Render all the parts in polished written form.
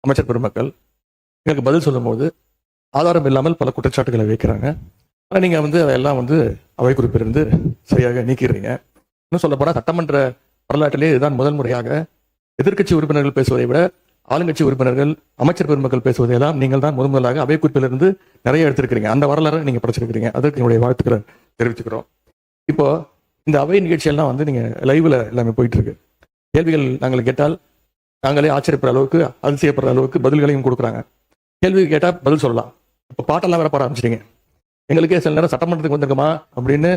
அமைச்சர் பெருமக்கள் எனக்கு பதில் சொல்லும்போது ஆதாரம் இல்லாமல் பல குற்றச்சாட்டுகளை வைக்கிறாங்க. ஆனால் நீங்கள் அதையெல்லாம் அவை குறிப்பிலிருந்து சரியாக நீக்கிறீங்க. இன்னும் சொல்லப்போனால் சட்டமன்ற வரலாற்றிலே இதுதான் முதல் முறையாக எதிர்க்கட்சி உறுப்பினர்கள் பேசுவதை விட ஆளுங்கட்சி உறுப்பினர்கள் அமைச்சர் பெருமக்கள் பேசுவதையெல்லாம் நீங்கள் தான் முதலாக அவை குறிப்பிலிருந்து நிறைய எடுத்திருக்கிறீங்க. அந்த வரலாறை நீங்கள் படிச்சிருக்கிறீங்க. அதற்கு என்னுடைய வாழ்த்துக்களை தெரிவிச்சுக்கிறோம். இப்போ இந்த அவை நிகழ்ச்சியெல்லாம் நீங்கள் லைவ்ல எல்லாமே போயிட்டு இருக்கு. கேள்விகள் நாங்கள் கேட்டால் நாங்களே ஆச்சரியப்படுற அளவுக்கு அதிசயப்படுற அளவுக்கு பதில்களையும் கொடுக்குறாங்க. கேள்வி கேட்டால் பதில் சொல்லலாம். இப்போ பாட்டெல்லாம் வேற பாட ஆரம்பிச்சிட்டீங்க. எங்களுக்கே சில நேரம் சட்டமன்றத்துக்கு வந்திருக்குமா அப்படின்னு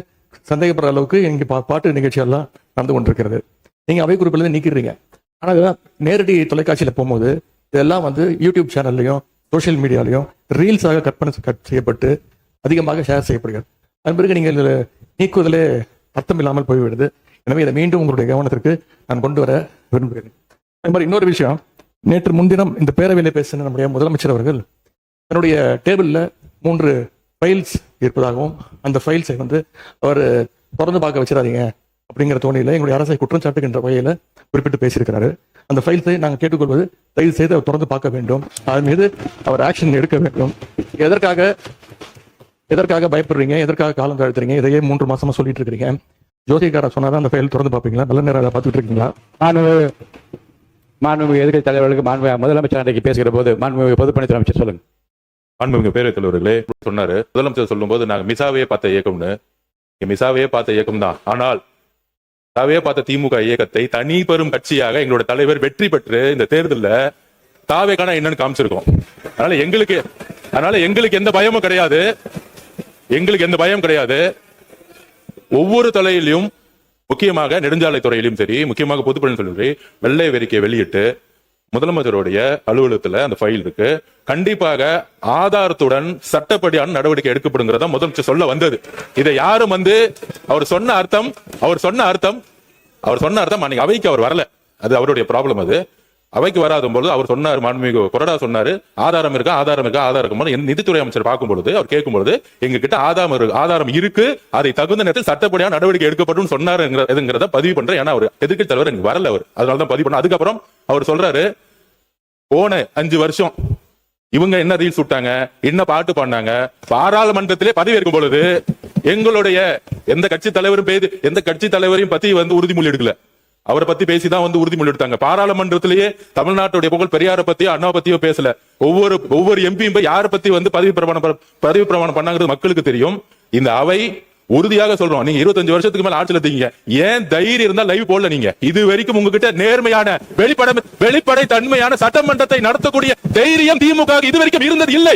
சந்தேகப்படுற அளவுக்கு இங்கே பாட்டு நிகழ்ச்சியெல்லாம் நடந்து கொண்டிருக்கிறது. நீங்கள் அவை குறிப்பிலிருந்து நீக்கிறீங்க. ஆனால் நேரடி தொலைக்காட்சியில் போகும்போது இதெல்லாம் யூடியூப் சேனல்லையும் சோஷியல் மீடியாலையும் ரீல்ஸாக கட் செய்யப்பட்டு அதிகமாக ஷேர் செய்யப்படுகிறது. அதன் பிறகு நீங்கள் இதில் நீக்குவதிலே அர்த்தம் இல்லாமல் போய்விடுது. எனவே இதை மீண்டும் உங்களுடைய கவனத்திற்கு நான் கொண்டு வர விரும்புகிறேன். அது மாதிரி இன்னொரு விஷயம், நேற்று முன்தினம் இந்த பேரவையில் பேசின நம்முடைய முதலமைச்சர் அவர்கள் தன்னுடைய டேபிளில் 3 ஃபைல்ஸ் இருப்பதாகவும் அந்த ஃபைல்ஸை அவர் திறந்து பார்க்க வச்சிடாதீங்க அப்படிங்கிற தோணியில் எங்களுடைய அரசை குற்றம் சாட்டுகின்ற வகையில் குறிப்பிட்டு பேசியிருக்கிறாரு. அந்த ஃபைல்ஸை நாங்கள் கேட்டுக்கொள்வது தயவு செய்து அவர் திறந்து பார்க்க வேண்டும். அதன் மீது அவர் ஆக்ஷன் எடுக்க வேண்டும். எதற்காக பயப்படுறீங்க? எதற்காக காலம் தாழ்த்துறீங்க? இதையே 3 மாசமா சொல்லிட்டு இருக்கிறீங்க. ஜோசிகாரா சொன்னாதான் அந்த ஃபைல் திறந்து பார்ப்பீங்களா? நல்ல நேரம் பார்த்துட்டு இருக்கீங்களா? மாண்புமிகு எதிர்க்கட்சி தலைவர்களுக்கு முதலமைச்சர் அன்றைக்கு பேசுகிற போது மாண்புமிகு பொதுப்பணித்துறை அமைச்சர் சொல்லுங்க. மாண்புமிகு பேரவைத் தலைவர்களே சொன்னாரு, முதலமைச்சர் சொல்லும் போது நாங்க மிசாவையே பார்த்த இயக்கம்னு. மிசாவையே பார்த்த இயக்கம் தான். ஆனால் மிசாவையே பார்த்த திமுக இயக்கத்தை தனி பெரும் கட்சியாக எங்களோட தலைவர் வெற்றி பெற்று இந்த தேர்தலில் தாவேக்கான என்னன்னு காமிச்சிருக்கோம். அதனால எங்களுக்கு எந்த பயமும் கிடையாது. எங்களுக்கு எந்த பயம் கிடையாது. ஒவ்வொரு தலையிலும், முக்கியமாக நெடுஞ்சாலை துறையிலும் சரி, முக்கியமாக பொதுப்பணித்துறை வெள்ளை அறிக்கை வெளியிட்டு முதலமைச்சருடைய அலுவலகத்துல அந்த ஃபைல் இருக்கு. கண்டிப்பாக ஆதாரத்துடன் சட்டப்படியான நடவடிக்கை எடுக்கப்படுங்கிறத முதலமைச்சர் சொல்ல வந்தது. இதை யாரும் அவர் சொன்ன அர்த்தம் அன்னைக்கு அவைக்கு அவர் வரல. அது அவருடைய ப்ராப்ளம். அது அவைக்கு வராத போது அவர் சொன்னார், மாண்புமிகு கொறடா சொன்னாரு, ஆதாரம் இருக்கா. நிதித்துறை அமைச்சர் பார்க்கும் பொழுது அவர் கேட்கும் பொழுது எங்க கிட்ட ஆதாரம் இருக்கு, அதை தகுந்த நேரத்தில் சட்டப்படியான நடவடிக்கை எடுக்கப்படும் சொன்னாருங்கிறத பதிவு பண்றேன். ஏன்னா அவர் எதிர்க்கட்சி தலைவர் எனக்கு வரல, அவர் அதனாலதான் பதிவு பண்ண. அதுக்கப்புறம் அவர் சொல்றாரு, போன 5 வருஷம் இவங்க என்ன ரீல்ஸ் விட்டாங்க, என்ன பாட்டு பாடினாங்க, பாராளுமன்றத்திலே பதவி இருக்கும் பொழுது எங்களுடைய எந்த கட்சி தலைவரையும் பத்தி உறுதிமொழி எடுக்கல. அவரை பத்தி பேசிதான் உறுதிமொழி எடுத்தாங்க. பாராளுமன்றத்திலேயே தமிழ்நாட்டுடைய புகழ் பெரியாரை பத்தியோ அண்ணா பத்தியோ பேசல. ஒவ்வொரு எம்பியும் யாரை பத்தி பதவி பிரமாணம் பண்ணாங்கிறது மக்களுக்கு தெரியும். இந்த அவை உறுதியாக சொல்றோம், நீங்க 25 வருஷத்துக்கு மேல ஆட்சியில் இருக்கீங்க, ஏன் தைரியம் இருந்தா லைவ் போடல? நீங்க இது வரைக்கும் உங்ககிட்ட நேர்மையான வெளிப்படை தன்மையான சட்டமன்றத்தை நடத்தக்கூடிய தைரியம் திமுக இது வரைக்கும் இருந்தது இல்லை.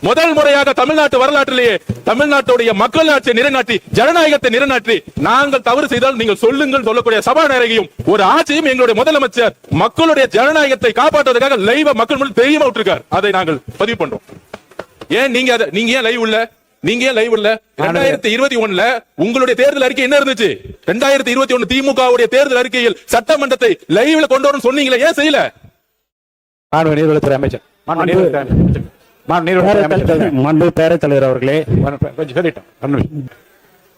முதல் முறையாக தமிழ்நாட்டு வரலாற்றிலேயே தமிழ்நாட்டுடைய மக்கள் ஆட்சியை நிலைநாட்டி ஜனநாயகத்தை நிலைநாட்டி நாங்கள் தவறு செய்தால் நீங்கள் சொல்லுங்கள் சொல்லக்கூடிய சபாநாயகையும் ஒரு ஆட்சியும் எங்களுடைய முதலமைச்சர் மக்களுடைய ஜனநாயகத்தை காப்பாற்றுவதற்காக லைவ் மக்கள் முன் தெரியாம விட்டுருக்கார். அதை நாங்கள் பதிவு பண்றோம். ஏன் நீங்க ஏன் லைவ் இல்ல? 2021 உங்களுடைய தேர்தல் அறிக்கை என்ன இருந்துச்சு? 2021 திமுக தேர்தல் அறிக்கையில் சட்டமன்றத்தை லைவ்ல கொண்டு வரணும் சொன்னீங்களே, ஏன் செய்யல? நீர்வளத்துறை அமைச்சர் பேரவைத் தலைவர் அவர்களே,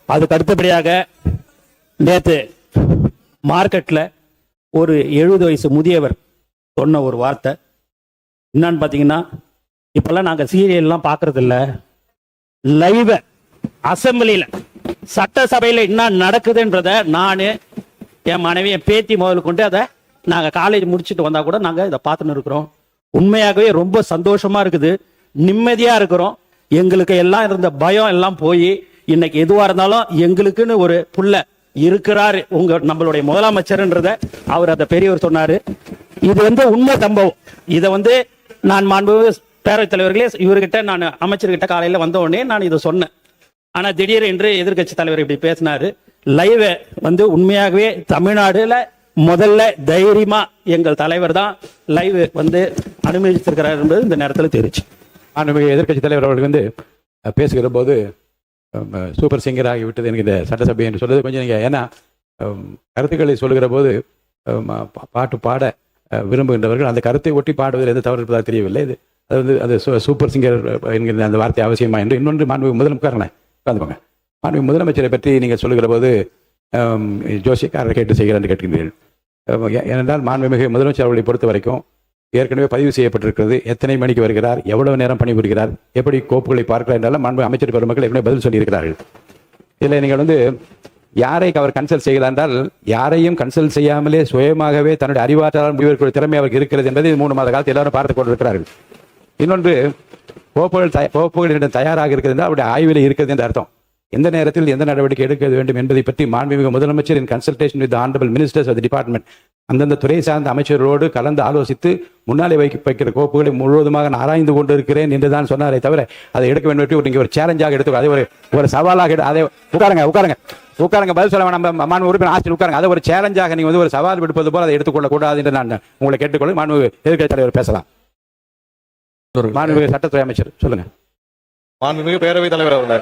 அதுக்கு அடுத்தபடியாக நேற்று மார்க்கெட்ல ஒரு 70 வயசு முதியவர் சொன்ன ஒரு வார்த்தை என்னன்னு பாத்தீங்கன்னா, இப்பெல்லாம் நாங்க சீரியல்லாம் பாக்குறது இல்ல, லைவ் அசம்பிளியில சட்டசபையில என்ன நடக்குதுன்றத நானு என் மனைவி என் பேத்தி முதல் கொண்டு அதை நாங்க காலேஜ் முடிச்சுட்டு வந்தா கூட நாங்க இதை பார்த்துன்னு இருக்கிறோம். உண்மையாகவே ரொம்ப சந்தோஷமா இருக்குது, நிம்மதியா இருக்கிறோம். எங்களுக்கு எல்லாம் இருந்த பயம் எல்லாம் போய் இன்னைக்கு எதுவா இருந்தாலும் எங்களுக்குன்னு ஒரு புள்ள இருக்கிறாரு நம்மளுடைய முதலமைச்சர்ன்றத அவர் அந்த பெரியவர் சொன்னாரு. இது உண்மை சம்பவம். இதை நான் மாண்பு பேரவைத் தலைவர்களே, இவர்கிட்ட நான் அமைச்சர்கிட்ட காலையில வந்த உடனே நான் இதை சொன்னேன். ஆனா திடீர் என்று எதிர்கட்சி தலைவர் இப்படி பேசினாரு. லைவ் உண்மையாகவே தமிழ்நாடுல முதல்ல தைரியமா எங்கள் தலைவர் தான் லைவ் அனுமதிச்சிருக்கிறார் என்பது இந்த நேரத்தில் தெரிவிச்சு. எதிர்கட்சி தலைவர் அவர்கள் பேசுகிற போது சூப்பர் சிங்கர் ஆகிவிட்டது எனக்கு இந்த சட்டசபை என்று சொல்றது கொஞ்சம் நீங்க, ஏன்னா கருத்துக்களை சொல்லுகிற போது பாட்டு பாட விரும்புகின்றவர்கள் அந்த கருத்தை ஒட்டி பாடுவதில் எந்த தவறு இருப்பதாக தெரியவில்லை. அது சூப்பர் சிங்கர் என்கிற அந்த வார்த்தை அவசியமா என்று. இன்னொன்று மாண்புமிகு மாண்புமிகு முதலமைச்சரை பற்றி நீங்கள் சொல்லுகிற போது ஜோசியக்காரர் கேட்டு செய்கிறார் என்று கேட்கின்றீர்கள். ஏனென்றால் மாண்புமிகு முதலமைச்சர் அவர்களை பொறுத்த வரைக்கும் ஏற்கனவே பதிவு செய்யப்பட்டிருக்கிறது. எத்தனை மணிக்கு வருகிறார், எவ்வளவு நேரம் பணிபுரிகிறார், எப்படி கோப்புகளை பார்க்கிறார் என்றெல்லாம் மாண்பு அமைச்சர் பெருமக்கள் ஏற்கனவே பதில் சொல்லியிருக்கிறார்கள். இதில் நீங்கள் வந்து யாரை அவர் கன்சல்ட் செய்கிறார் என்றால், யாரையும் கன்சல்ட் செய்யாமலே சுயமாகவே தன்னுடைய அறிவாற்றலால் முடிவெடுக்கிற திறமை அவருக்கு இருக்கிறது என்பதை 3 மாத காலத்தில் எல்லாரும் பார்த்துக் கொண்டிருக்கிறார்கள். இன்னொன்று, கோப்புகள் தயாராக இருக்கிறது என்றால் அவருடைய ஆய்வில் இருக்கிறது என்று அர்த்தம். எந்த நேரத்தில் எந்த நடவடிக்கை எடுக்க வேண்டும் என்பதை பற்றி மாண்புமிகு முதலமைச்சர் இன் consultation with honourable ministers of the department அந்தந்த துறை சார்ந்த அமைச்சர்களோடு கலந்து ஆலோசித்து முன்னாலே வைக்கிற கோப்புகளை முழுவதுமாக நான் ஆராய்ந்து கொண்டு இருக்கிறேன் என்று தான் சொன்னாரே தவிர அதை எடுக்க வேண்டும் நீங்க ஒரு சேலஞ்சாக எடுத்து அதை ஒரு சவாலாக அதை உட்காருங்க பதில் சொல்ல வேணாம் மாண்பு உறுப்பினர் ஆசிரியர் உட்காருங்க. அதை ஒரு சேலஞ்சாக நீங்க வந்து ஒரு சவால் விடுப்பது போல அதை எடுத்துக்கொள்ள கூடாது என்று நான் உங்களை கேட்டுக்கொள்ள மாண்பு எதிர்க்கட்சி தலைவர் பேசலாம். மாண்புமிகு சட்டத்துறை அமைச்சர் சொல்லுங்க. மாண்புமிகு பேரவைத் தலைவர் அவர்களே,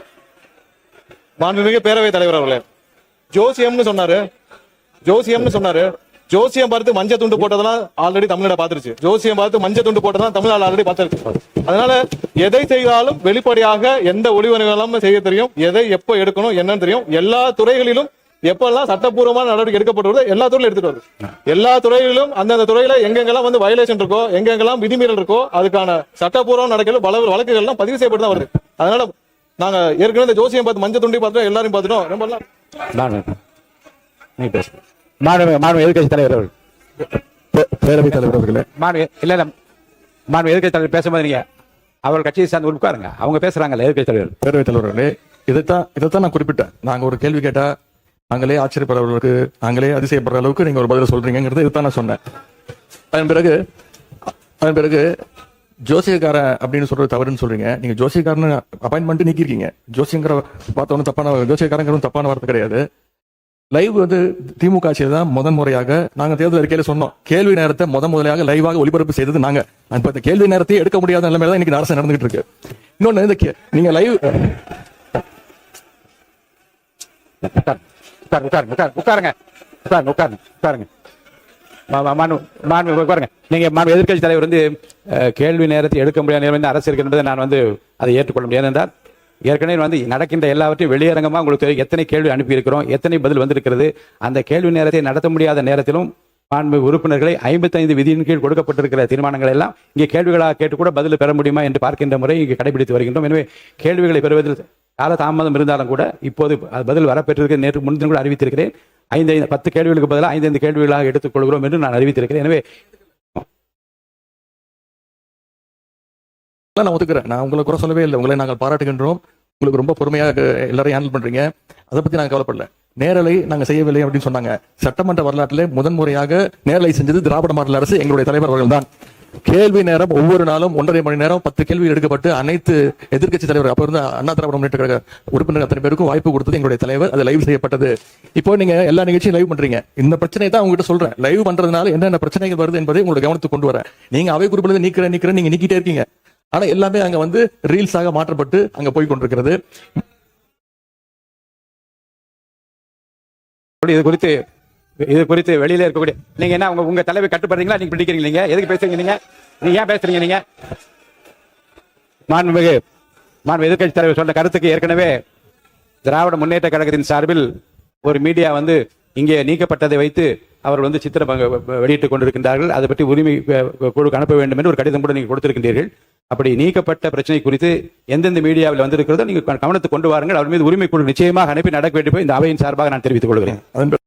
மாண்புமிகு பேரவைத் தலைவர் அவர்களே, ஜோசியம்னு சொன்னாரு. ஜோசியம் பார்த்து மஞ்சள் துண்டு போட்டதெல்லாம் ஆல்ரெடி தமிழ்நாடு பார்த்துருச்சு. ஜோசியம் பார்த்து மஞ்சள் துண்டு போட்டதெல்லாம் தமிழ்நாடு ஆல்ரெடி பார்த்துருக்கு. அதனால எதை செய்தாலும் வெளிப்படையாக எந்த ஒளிவனைகளும் செய்ய தெரியும், எதை எப்போ எடுக்கணும் என்னன்னு தெரியும். எல்லா துறைகளிலும் எப்பெல்லாம் சட்டப்பூர்வமான நடவடிக்கை எடுக்கப்பட்டு எல்லா துறையிலும் எடுத்துட்டு வருது. எல்லா துறைகளிலும் அந்தந்த துறையில எங்கெங்கெல்லாம் வந்து வயலேஷன் இருக்கோ, எங்கெங்கெல்லாம் விதிமீறல் இருக்கோ, அதுக்கான சட்டப்பூர்வம் நடக்கல பல வழக்குகள்லாம் பதிவு செய்யப்பட்டு தான் வருது. அதனால நாங்க ஏற்கனவே இந்த ஜோசியம் பார்த்து மஞ்சள் துண்டி பார்த்துட்டோம், எல்லாரும் பார்த்துட்டோம். எதிர்க்கட்சி தலைவர் அவர்கள், பேரவைத் தலைவர் அவர்களே, எதிர்க்கட்சி தலைவர் பேசும்போது நீங்க அவர்கள் கட்சியை சார்ந்து உட்காருங்க. அவங்க பேசுறாங்கல்ல எதிர்க்கட்சி தலைவர். பேரவைத் தலைவர்களே, இதைத்தான் நான் குறிப்பிட்டேன். நாங்க ஒரு கேள்வி கேட்டா நாங்களே ஆச்சரியப்படுற அளவுக்கு, நாங்களே அதிசயப்படுற அளவுக்கு நீங்க ஒரு பதில சொல்றீங்கிறது இதுதான் நான் சொன்னேன். அதன் பிறகு ஜோசியக்காரன் அப்படின்னு சொல்றது தவறுன்னு சொல்றீங்க. நீங்க ஜோசியக்காரன் அப்பாயின்மெண்ட் நீக்கிருக்கீங்க. ஜோசியங்கிற பார்த்தவொன்னு தப்பான, ஜோசியக்காரங்கிறது தப்பான வார்த்தை கிடையாது. லைவ் வந்து திமுக ஆட்சியில் தான் முறையாக நாங்க தேர்தல் அறிக்கையில சொன்னோம். கேள்வி நேரத்தை முதலையாக லைவாக ஒளிபரப்பு செய்தது நாங்க. இப்ப இந்த கேள்வி நேரத்தை எடுக்க முடியாத நிலைமையில தான் இன்னைக்கு அரசு நடந்துகிட்டு இருக்கு. இன்னொன்னு, இந்த நீங்க லைவ் நீங்க எதிர்க்கட்சி தலைவர் வந்து கேள்வி நேரத்தை எடுக்க முடியாத நிலைமை அரசு இருக்கின்றதை நான் வந்து அதை ஏற்றுக்கொள்ள முடியாது என்றால், ஏற்கனவே வந்து நடக்கின்ற எல்லாவற்றையும் வெளியரங்கமா உங்களுக்கு தெரியும். எத்தனை கேள்வி அனுப்பி இருக்கிறோம், எத்தனை பதில் வந்திருக்கிறது. அந்த கேள்வி நேரத்தை நடத்த முடியாத நேரத்திலும் மாண்பு உறுப்பினர்களை 55 விதியின் கீழ் கொடுக்கப்பட்டிருக்கிற தீர்மானங்கள் எல்லாம் இங்கே கேள்விகளாக கேட்டு கூட பதில் பெற முடியுமா என்று பார்க்கின்ற முறை இங்கே கடைபிடித்து வருகின்றோம். எனவே கேள்விகளை பெறுவதில் கால தாமதம் இருந்தாலும் கூட இப்போது பதில் வரப்பெற்றிருக்க நேற்று முன்தினம் கூட அறிவித்திருக்கிறேன். 10 கேள்விகளுக்கு பதிலாக 5 கேள்விகளாக எடுத்துக் கொள்கிறோம் என்று நான் அறிவித்திருக்கிறேன். எனவே நான் ஒத்துக்கிறேன். நான் உங்களை குறை சொல்லவே இல்லை. உங்களை நாங்கள் பாராட்டுகின்றோம். உங்களுக்கு ரொம்ப பொறுமையாக எல்லாரையும் ஹேண்டில் பண்றீங்க. அதை பத்தி நாங்கள் கவலைப்படல. நேரலை நாங்க செய்யவில்லை அப்படின்னு சொன்னாங்க. சட்டமன்ற வரலாற்றிலே முதன்முறையாக நேரலை செஞ்சது திராவிட மாடல் அரசு, எங்களுடைய தலைவர் அவர்கள் தான். கேள்வி நேரம் ஒவ்வொரு நாளும் 1.5 மணி நேரம் 10 கேள்விகள் எடுக்கப்பட்டு அனைத்து எதிர்க்கட்சி தலைவர் அப்ப இருந்த அண்ணா திராவிட முன்னேற்ற கழக உறுப்பினர் அத்தனை பேருக்கும் வாய்ப்பு கொடுத்தது எங்களுடைய தலைவர். அது லைவ் செய்யப்பட்டது. இப்போ நீங்க எல்லா நிகழ்ச்சியும் லைவ் பண்றீங்க. இந்த பிரச்சனை தான் உங்ககிட்ட சொல்றேன். லைவ் பண்றதுனால என்னென்ன பிரச்சனைகள் வருது என்பதை உங்களுக்கு கவனத்துக்கு கொண்டு வரேன். நீங்க அவை குறிப்பில் நீக்கிறேன் நீங்க நீக்கிட்டே இருக்கீங்க. ஆனா எல்லாமே அங்க வந்து ரீல்ஸாக மாற்றப்பட்டு அங்க போய் கொண்டிருக்கிறது. இது குறித்து வெளியில இருக்கக்கூடிய நீங்க என்ன உங்க தலைவை கட்டுப்படுறீங்களா? நீங்க பிடிக்கிறீங்க? நீங்க எதுக்கு பேசுறீங்க? நீங்க ஏன் பேசுறீங்க? நீங்க மாண்புமிகு எதிர்க்கட்சி தலைவர் சொன்ன கருத்துக்கு ஏற்கனவே திராவிட முன்னேற்ற கழகத்தின் சார்பில் ஒரு மீடியா வந்து இங்கே நீக்கப்பட்டதை வைத்து அவர்கள் வந்து சித்திரம் வெளியிட்டுக் கொண்டிருக்கின்றார்கள். அதை பற்றி உரிமை குழுக்கு அனுப்ப வேண்டும் என்று ஒரு கடிதம் கூட நீங்கள் கொடுத்திருக்கின்றீர்கள். அப்படி நீக்கப்பட்ட பிரச்சனை குறித்து எந்தெந்த மீடியாவில் வந்திருக்கிறதோ நீங்கள் கவனத்துக்கு கொண்டு வாருங்கள். அவர் மீது உரிமை குழு நிச்சயமாக அனுப்பி நடக்க வேண்டும். இந்த அவையின் சார்பாக நான் தெரிவித்துக் கொள்கிறேன்.